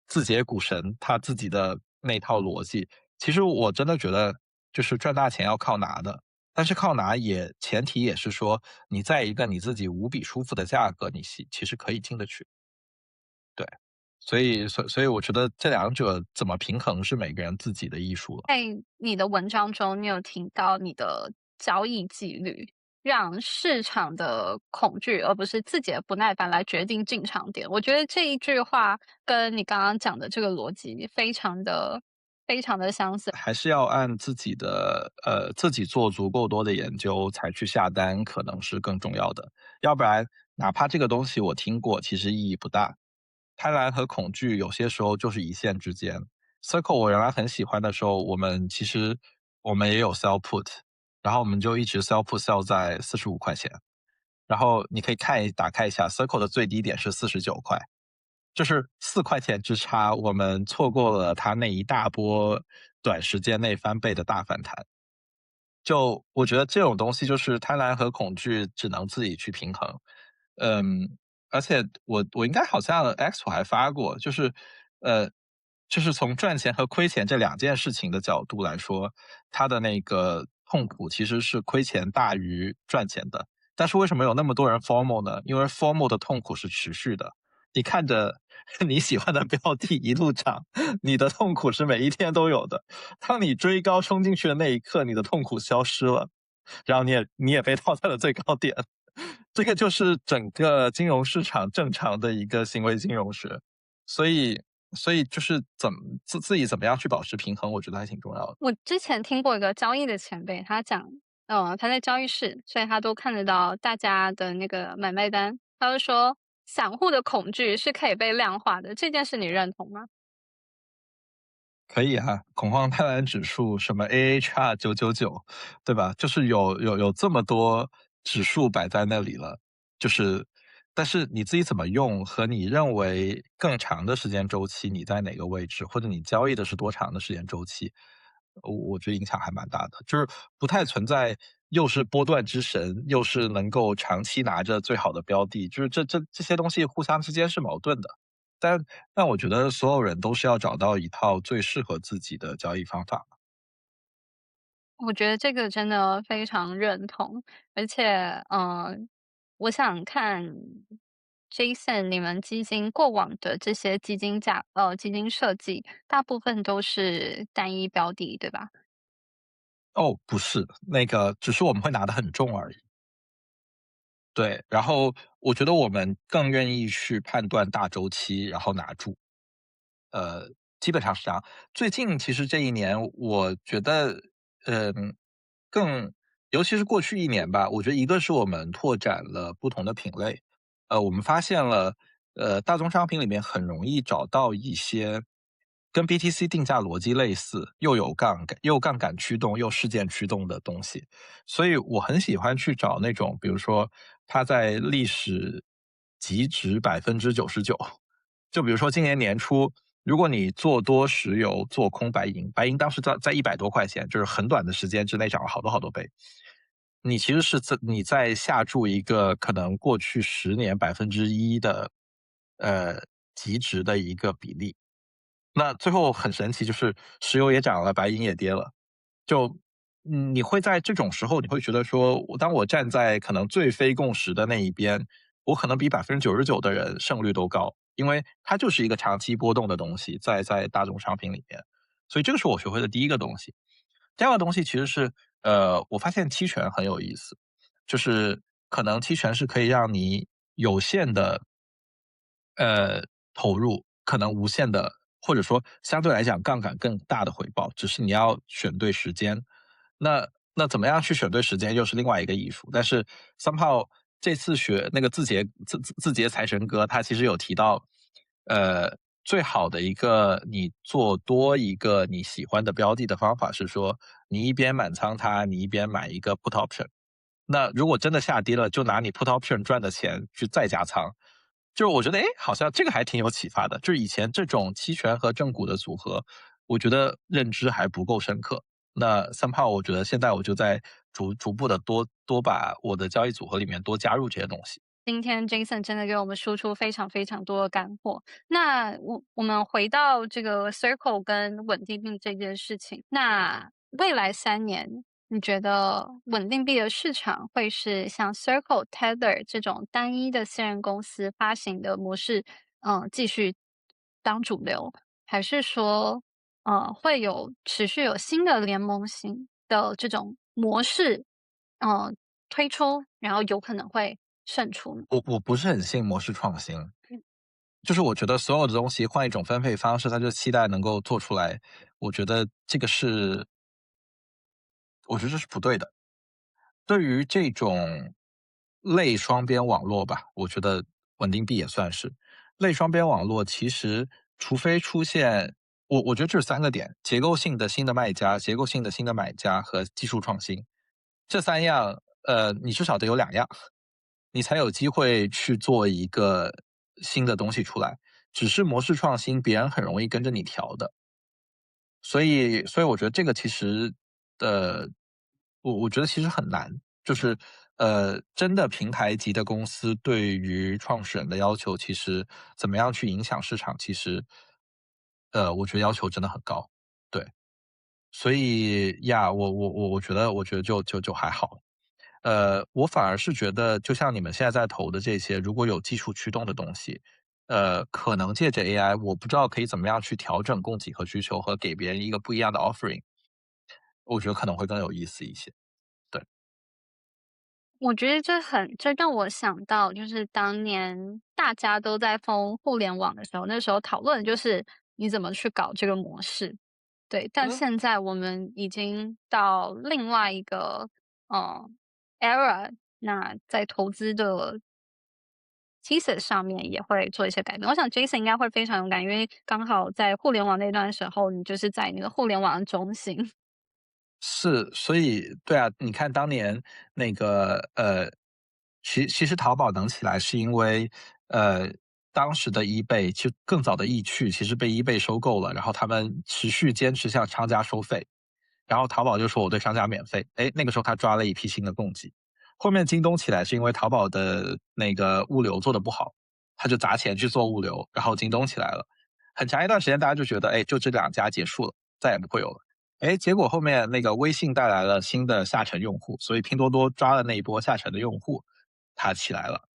字节股神他自己的那套逻辑。其实我真的觉得，就是赚大钱要靠拿的，但是靠拿也前提也是说你在一个你自己无比舒服的价格，你其实可以进得去。对，所以我觉得这两者怎么平衡是每个人自己的艺术了。在你的文章中，你有提到你的交易纪律，让市场的恐惧而不是自己的不耐烦来决定进场点。我觉得这一句话跟你刚刚讲的这个逻辑非常的相似。还是要按自己的自己做足够多的研究才去下单，可能是更重要的。要不然哪怕这个东西我听过，其实意义不大。贪婪和恐惧有些时候就是一线之间。Circle 我原来很喜欢的时候，我们也有 sell put，然后我们就一直 sell put sell 在45块钱，然后你可以打开一下 Circle 的最低点是49块，就是4块钱之差，我们错过了它那一大波短时间内翻倍的大反弹。就我觉得这种东西就是贪婪和恐惧只能自己去平衡。嗯，而且我应该好像 X 我还发过，呃，就是从赚钱和亏钱这两件事情的角度来说，它的那个痛苦其实是亏钱大于赚钱的。但是为什么有那么多人 FOMO 呢？因为 FOMO 的痛苦是持续的，你看着你喜欢的标的一路涨，你的痛苦是每一天都有的。当你追高冲进去的那一刻，你的痛苦消失了，然后你也被套在了最高点。这个就是整个金融市场正常的一个行为金融学，所以就是自己怎么样去保持平衡，我觉得还挺重要的。我之前听过一个交易的前辈，他讲，他在交易室，所以他都看得到大家的那个买卖单。他就说，散户的恐惧是可以被量化的，这件事你认同吗？可以啊，恐慌贪婪指数什么 AHR 999，对吧？就是有这么多指数摆在那里了，就是但是你自己怎么用和你认为更长的时间周期你在哪个位置，或者你交易的是多长的时间周期，我觉得影响还蛮大的，就是不太存在又是波段之神，又是能够长期拿着最好的标的，就是这些东西互相之间是矛盾的。但但我觉得所有人都是要找到一套最适合自己的交易方法。我觉得这个真的非常认同，而且，我想看 Jason 你们基金过往的这些基金设计，大部分都是单一标的，对吧？哦，不是，那个只是我们会拿得很重而已。对，然后我觉得我们更愿意去判断大周期，然后拿住。呃，基本上是这样。最近其实这一年，我觉得，嗯，更尤其是过去一年吧，我觉得一个是我们拓展了不同的品类，我们发现了，大宗商品里面很容易找到一些跟 BTC 定价逻辑类似，又有杠杆驱动又事件驱动的东西，所以我很喜欢去找那种，比如说它在历史极值99%，就比如说今年年初，如果你做多石油，做空白银，白银当时在100多块钱，就是很短的时间之内涨了好多好多倍。你其实是你在下注一个可能过去10年1%的极值的一个比例。那最后很神奇，就是石油也涨了，白银也跌了。就你会在这种时候，你会觉得说，当我站在可能最非共识的那一边，我可能比99%的人胜率都高，因为它就是一个长期波动的东西，在大宗商品里面。所以这个是我学会的第一个东西。第二个东西其实是，我发现期权很有意思，就是可能期权是可以让你有限的呃，投入可能无限的，或者说相对来讲杠杆更大的回报，只是你要选对时间。那怎么样去选对时间又是另外一个艺术。但是 somehow 这次学那个字节财神哥，他其实有提到，最好的一个你做多一个你喜欢的标的的方法是说，你一边满仓它，你一边买一个 put option。那如果真的下跌了，就拿你 put option 赚的钱去再加仓。就是我觉得，哎，好像这个还挺有启发的。就是以前这种期权和正股的组合，我觉得认知还不够深刻。那somehow我觉得现在我就在逐步的多把我的交易组合里面多加入这些东西。今天 Jason 真的给我们输出非常非常多的干货。那我们回到这个 Circle 跟稳定币这件事情，那未来3年，你觉得稳定币的市场会是像 Circle、Tether 这种单一的私人公司发行的模式，继续当主流，还是说，会持续有新的联盟型的这种模式，嗯，推出，然后有可能会胜出呢？我不是很信模式创新，就是我觉得所有的东西换一种分配方式，它就期待能够做出来，我觉得这个是我觉得这是不对的。对于这种类双边网络吧，我觉得稳定币也算是类双边网络。其实，除非出现，我觉得这是3个点：结构性的新的卖家、结构性的新的买家和技术创新。这3样，你至少得有2样，你才有机会去做一个新的东西出来。只是模式创新，别人很容易跟着你调的。所以我觉得这个其实，我觉得其实很难，就是真的平台级的公司对于创始人的要求，其实怎么样去影响市场，其实我觉得要求真的很高，对，所以呀，我觉得就还好，我反而是觉得，就像你们现在在投的这些，如果有技术驱动的东西，可能借着 AI，我不知道可以怎么样去调整供给和需求，和给别人一个不一样的 offering，我觉得可能会更有意思一些。对，我觉得这让我想到，就是当年大家都在疯互联网的时候，那时候讨论的就是你怎么去搞这个模式。对，但嗯，现在我们已经到另外一个呃 era，那在投资的 thesis 上面也会做一些改变。我想 Jason 应该会非常有感，因为刚好在互联网那段时候，你就是在那个互联网的中心。是，所以对啊，你看当年那个其实淘宝能起来是因为呃当时的 eBay 就更早的易趣其实被 eBay 收购了，然后他们持续坚持向商家收费，然后淘宝就说我对商家免费，哎，那个时候他抓了一批新的供给。后面京东起来是因为淘宝的那个物流做的不好，他就砸钱去做物流，然后京东起来了。很长一段时间大家就觉得，哎，就这2家结束了，再也不会有了。哎，结果后面那个微信带来了新的下沉用户，所以拼多多抓了那一波下沉的用户，它起来了。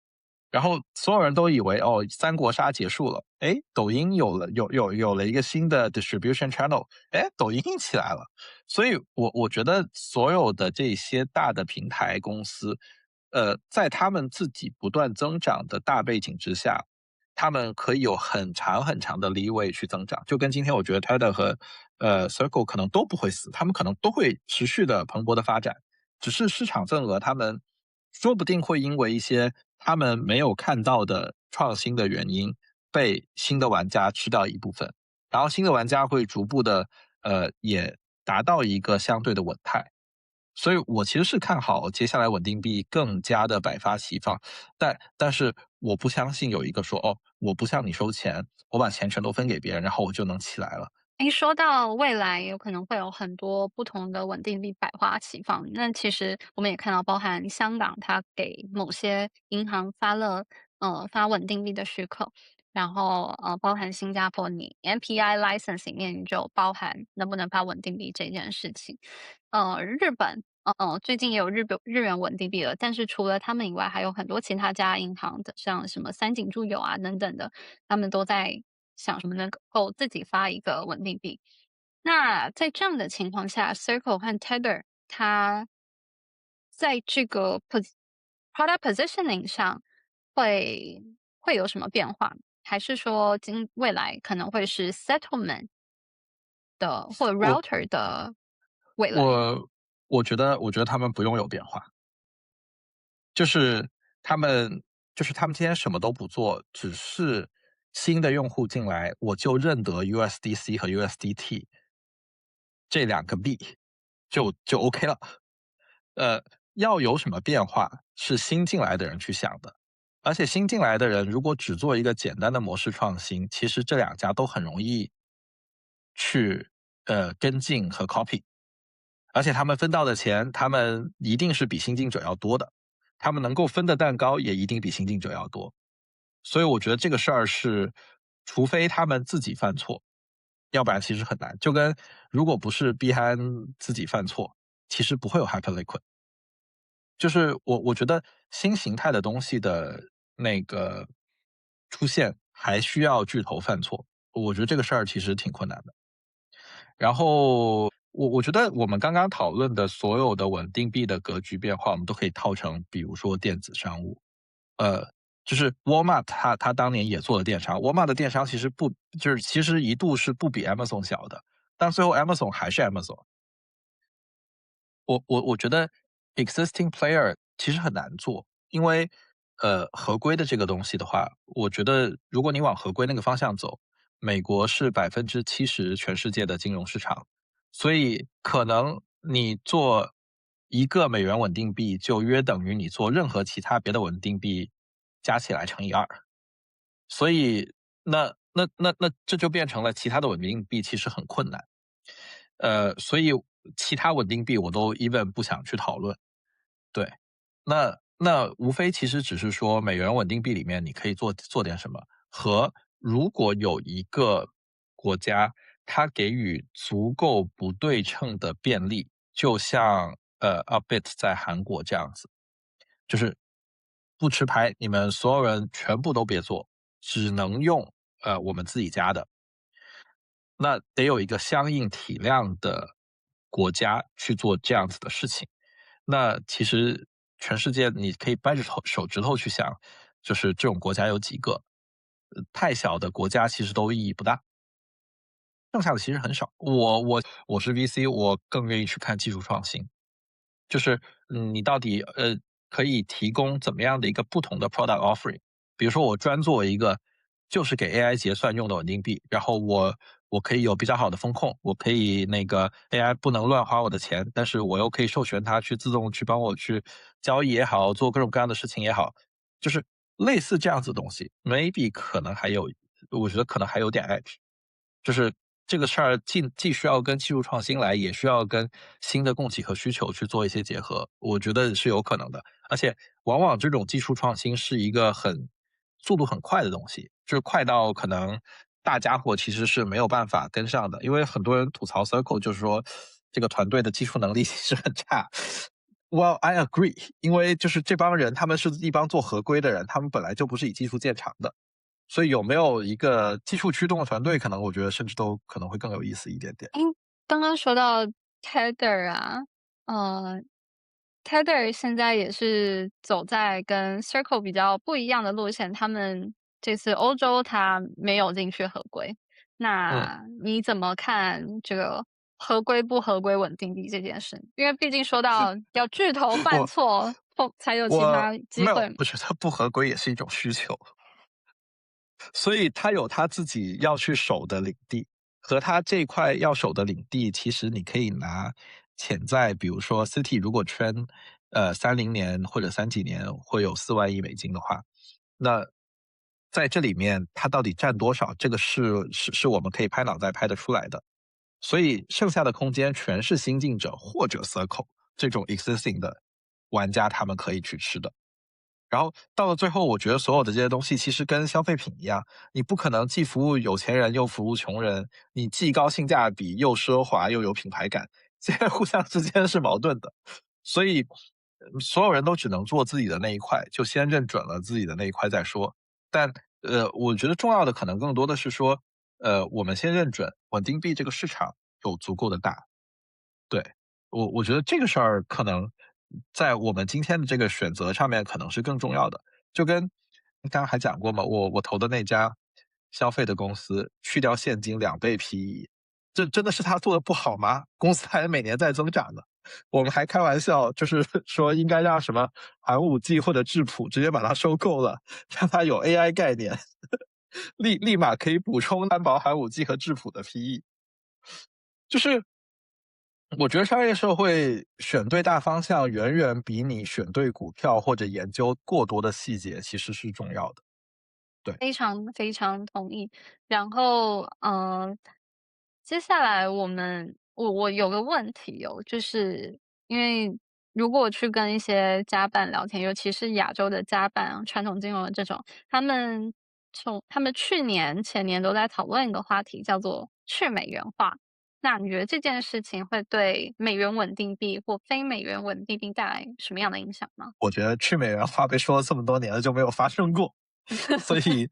然后所有人都以为哦，三国杀结束了，哎，抖音有了一个新的 distribution channel，哎，抖音起来了。所以我觉得所有的这些大的平台公司，在他们自己不断增长的大背景之下，他们可以有很长很长的 leeway 去增长。就跟今天我觉得 Tether 和Circle 可能都不会死，他们可能都会持续的蓬勃的发展。只是市场份额，他们说不定会因为一些他们没有看到的创新的原因，被新的玩家吃掉一部分，然后新的玩家会逐步的也达到一个相对的稳态。所以我其实是看好接下来稳定币更加的百花齐放，但是我不相信有一个说哦，我不向你收钱，我把钱全都分给别人，然后我就能起来了。诶，说到未来有可能会有很多不同的稳定币百花齐放，那其实我们也看到包含香港，它给某些银行发稳定币的许可，然后包含新加坡你 MPI license 里面就包含能不能发稳定币这件事情。日本最近也有日元稳定币了，但是除了他们以外，还有很多其他家银行的，像什么三井住友啊等等的，他们都在想什么能够自己发一个稳定币。那在这样的情况下，Circle 和 Tether 它在这个 product positioning 上会会有什么变化？还是说未来可能会是 settlement 的或者 我 router 的未来？我我觉得他们不用有变化，就是他们他们今天什么都不做，只是新的用户进来，我就认得 USDC 和 USDT 这2个币，就 OK 了。要有什么变化是新进来的人去想的，而且新进来的人如果只做一个简单的模式创新，其实这2家都很容易去跟进和 copy。而且他们分到的钱，他们一定是比新进者要多的，他们能够分的蛋糕也一定比新进者要多。所以我觉得这个事儿是，除非他们自己犯错，要不然其实很难。就跟如果不是币安自己犯错，其实不会有 Hyperliquid。就是我觉得新形态的东西的那个出现，还需要巨头犯错。我觉得这个事儿其实挺困难的。然后我觉得我们刚刚讨论的所有的稳定币的格局变化，我们都可以套成，比如说电子商务，呃，就是 Walmart 它当年也做了电商，Walmart 的电商其实不就是其实一度是不比 Amazon 小的，但最后 Amazon 还是 Amazon。我觉得 existing player 其实很难做，因为合规的这个东西的话，我觉得如果你往合规那个方向走，美国是70%全世界的金融市场，所以可能你做一个美元稳定币，就约等于你做任何其他别的稳定币加起来乘以2。所以那这就变成了其他的稳定币其实很困难。所以其他稳定币我都 even 不想去讨论。对，那无非其实只是说美元稳定币里面你可以做点什么，和如果有一个国家它给予足够不对称的便利，就像Upbit 在韩国这样子，就是不持牌，你们所有人全部都别做，只能用我们自己家的。那得有一个相应体量的国家去做这样子的事情。那其实全世界你可以掰着手指头去想，就是这种国家有几个？太小的国家其实都意义不大，剩下的其实很少。我是 VC，我更愿意去看技术创新。就是你到底可以提供怎么样的一个不同的 product offering？比如说我专做一个就是给 AI 结算用的稳定币，然后我可以有比较好的风控，我可以那个 AI 不能乱花我的钱，但是我又可以授权它去自动去帮我去交易也好，做各种各样的事情也好，就是类似这样子的东西，maybe 可能还有，我觉得可能还有点 edge。就是这个事儿既需要跟技术创新来，也需要跟新的供给和需求去做一些结合，我觉得是有可能的。而且往往这种技术创新是一个速度很快的东西，就是快到可能大家伙其实是没有办法跟上的。因为很多人吐槽 Circle 就是说这个团队的技术能力其实很差。Well, I agree，因为就是这帮人他们是一帮做合规的人，他们本来就不是以技术见长的。所以有没有一个技术驱动的团队，可能我觉得甚至都可能会更有意思一点点。诶，刚刚说到 Tether 啊，呃，Tether 现在也是走在跟 Circle 比较不一样的路线，他们这次欧洲它没有进去合规，嗯，那你怎么看这个合规不合规稳定币这件事？因为毕竟说到要巨头犯我错，后才有其我他机没有，会嘛。我觉得不合规也是一种需求。所以他有他自己要去守的领地，和他这块要守的领地，其实你可以拿潜在，比如说 City 如果圈30年或者3几年会有4万亿美金的话，那在这里面它到底占多少？这个是我们可以拍脑袋拍得出来的。所以剩下的空间全是新进者或者 Circle 这种 existing 的玩家他们可以去吃的。然后到了最后，我觉得所有的这些东西其实跟消费品一样，你不可能既服务有钱人又服务穷人，你既高性价比又奢华又有品牌感，这些互相之间是矛盾的。所以所有人都只能做自己的那一块，就先认准了自己的那一块再说。但我觉得重要的可能更多的是说，我们先认准稳定币这个市场有足够的大。对，我觉得这个事儿可能在我们今天的这个选择上面可能是更重要的。就跟刚刚还讲过嘛，我投的那家消费的公司去掉现金2倍 PE，这真的是他做的不好吗？公司还每年在增长呢。我们还开玩笑，就是说应该让什么寒武纪或者质朴直接把它收购了，让它有 AI 概念，立马可以补充担保寒武纪和质朴的 PE。就是我觉得商业社会选对大方向，远远比你选对股票或者研究过多的细节其实是重要的。对，非常非常同意。然后，接下来我有个问题哦，就是因为如果我去跟一些家办聊天，尤其是亚洲的家办啊，传统金融的这种，他们去年、前年都在讨论一个话题，叫做去美元化。那你觉得这件事情会对美元稳定币或非美元稳定币带来什么样的影响吗？我觉得去美元化被说了这么多年了就没有发生过，所以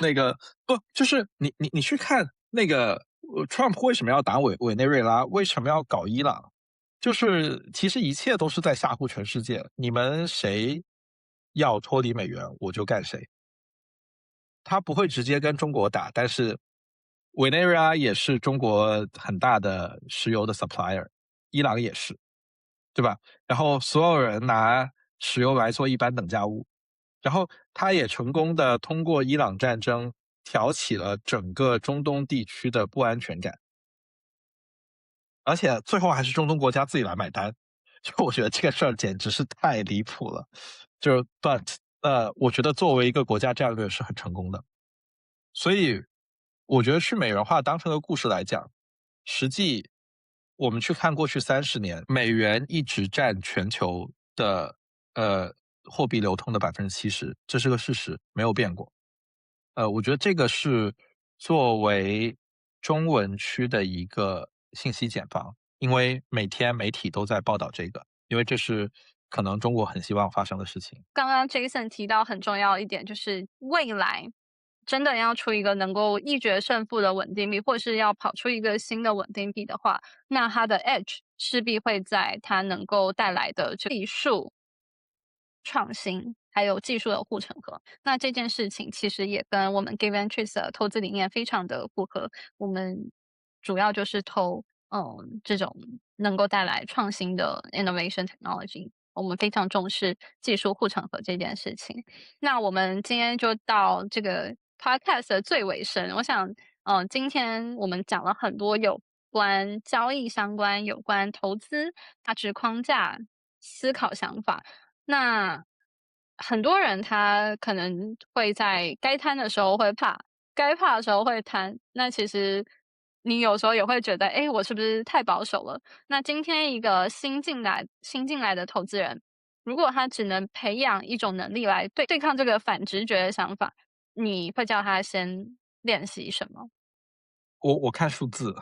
那个不就是你去看那个Trump 为什么要打委内瑞拉，为什么要搞伊朗？就是其实一切都是在吓唬全世界，你们谁要脱离美元，我就干谁。他不会直接跟中国打，但是委内瑞拉也是中国很大的石油的 supplier，伊朗也是，对吧？然后所有人拿石油来做一般等价物。然后他也成功的通过伊朗战争挑起了整个中东地区的不安全感，而且最后还是中东国家自己来买单。就我觉得这个事儿简直是太离谱了。就 but 我觉得作为一个国家战略是很成功的。所以我觉得去美元化当成个故事来讲，实际我们去看过去30年，美元一直占全球的货币流通的70%，这是个事实，没有变过。我觉得这个是作为中文区的一个信息茧房，因为每天媒体都在报道这个，因为这是可能中国很希望发生的事情。刚刚 Jason 提到很重要一点，就是未来真的要出一个能够一决胜负的稳定币，或是要跑出一个新的稳定币的话，那它的 edge 势必会在它能够带来的技术创新，还有技术的护城河。那这件事情其实也跟我们 Give and Trace 的投资理念非常的符合。我们主要就是投这种能够带来创新的 innovation technology。我们非常重视技术护城河这件事情。那我们今天就到这个 podcast 的最尾声。我想，今天我们讲了很多有关交易相关、有关投资价值框架、思考想法。那很多人他可能会在该贪的时候会怕，该怕的时候会贪。那其实你有时候也会觉得，哎，我是不是太保守了？那今天一个新进来的投资人，如果他只能培养一种能力来对抗这个反直觉的想法，你会叫他先练习什么？我看数字，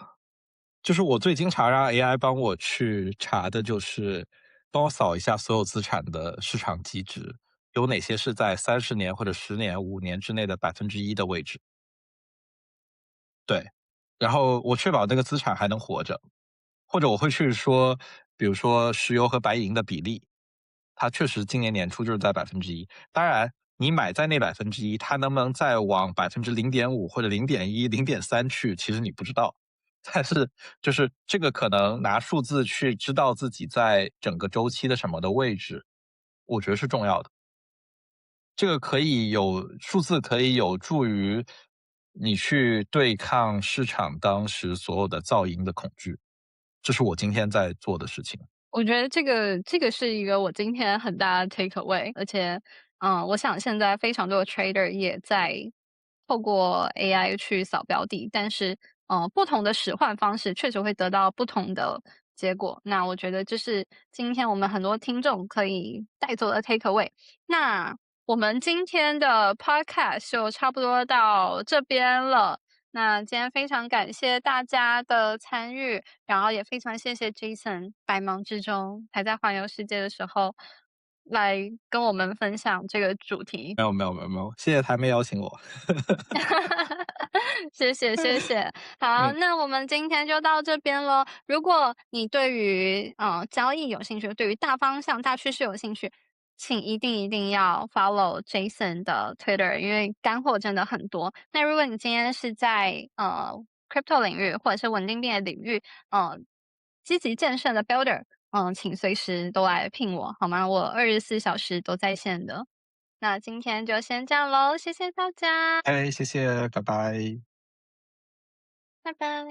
就是我最经常让 AI 帮我去查的，就是帮我扫一下所有资产的市场极值，有哪些是在30年或者10年、5年之内的1%的位置。对，然后我确保那个资产还能活着，或者我会去说，比如说石油和白银的比例，它确实今年年初就是在1%。当然，你买在那1%，它能不能再往0.5%或者0.1、0.3去，其实你不知道。但是就是这个可能拿数字去知道自己在整个周期的什么的位置，我觉得是重要的。这个数字可以有助于你去对抗市场当时所有的噪音的恐惧，这是我今天在做的事情。我觉得这个是一个我今天很大的 take away，而且，我想现在非常多的 trader 也在透过 AI 去扫标的，但是，不同的使唤方式确实会得到不同的结果。那我觉得这是今天我们很多听众可以带走的 take away。那我们今天的 podcast 就差不多到这边了。那今天非常感谢大家的参与，然后也非常谢谢 Jason 百忙之中还在环游世界的时候，来跟我们分享这个主题。没有没有没有没有，谢谢台妹邀请我。谢谢谢谢。好，嗯，那我们今天就到这边咯。如果你对于交易有兴趣，对于大方向、大趋势有兴趣，请一定要 follow Jason 的 Twitter，因为干货真的很多。那如果你今天是在crypto 领域或者是稳定币的领域，积极建设的 builder，请随时都来聘我好吗？我24小时都在线的。那今天就先这样喽，谢谢大家，哎，谢谢，拜拜。拜拜。